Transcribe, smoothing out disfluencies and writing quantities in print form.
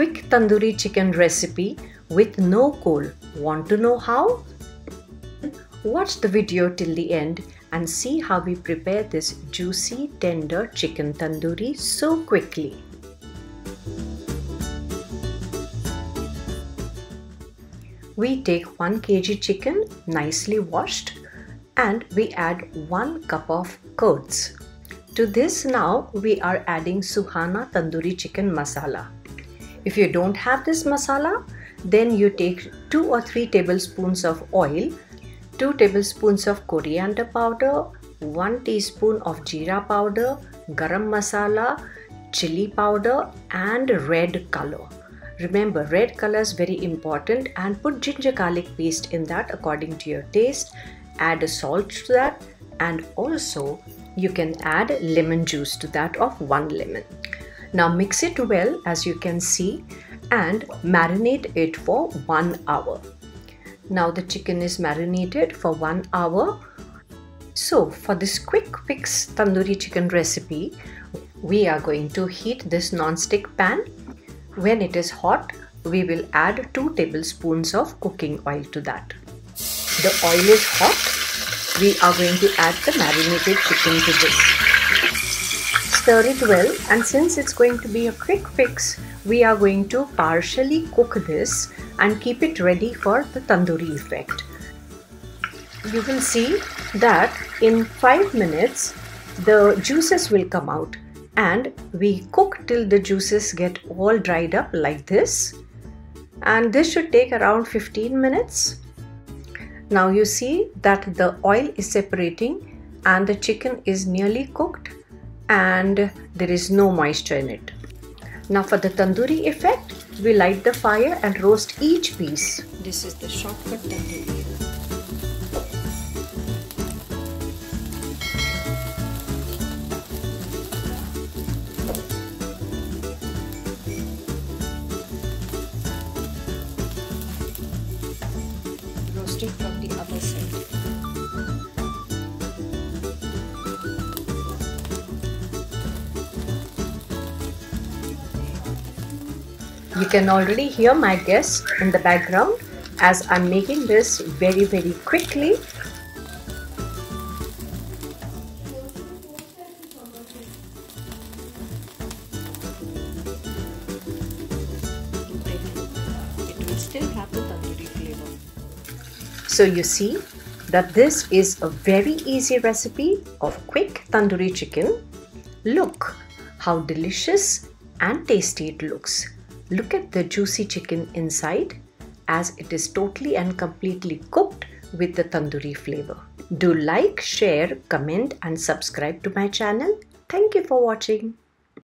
quick tandoori chicken recipe with no coal. Want to know how? Watch the video till the end and see how we prepare this juicy, tender chicken tandoori so quickly. We take 1 kg chicken nicely washed and we add 1 cup of curds. To this now we are adding Suhana Tandoori Chicken Masala. If you don't have this masala, then you take 2 or 3 tablespoons of oil, 2 tablespoons of coriander powder, 1 teaspoon of jeera powder, garam masala, chili powder and red color. Remember, red color is very important, and put ginger garlic paste in that according to your taste. Add a salt to that, and also you can add lemon juice to that of 1 lemon. Now mix it well, as you can see, and marinate it for 1 hour. Now the chicken is marinated for 1 hour. So for this quick fix tandoori chicken recipe, we are going to heat this non-stick pan. When it is hot, we will add 2 tablespoons of cooking oil to that. The oil is hot. We are going to add the marinated chicken to this. Stir it well, and since it's going to be a quick fix, we are going to partially cook this and keep it ready for the tandoori effect. You will see that in 5 minutes the juices will come out, and we cook till the juices get all dried up like this, and this should take around 15 minutes. Now you see that the oil is separating and the chicken is nearly cooked and there is no moisture in it. Now for the tandoori effect, we light the fire and roast each piece. This is the shortcut tandoori. Roast it from the other side. You can already hear my guests in the background as I'm making this very quickly. It will still have the tandoori flavor. So you see that this is a very easy recipe of quick tandoori chicken. Look how delicious and tasty it looks. Look at the juicy chicken inside, as it is totally and completely cooked with the tandoori flavor. Do like, share, comment and subscribe to my channel. Thank you for watching.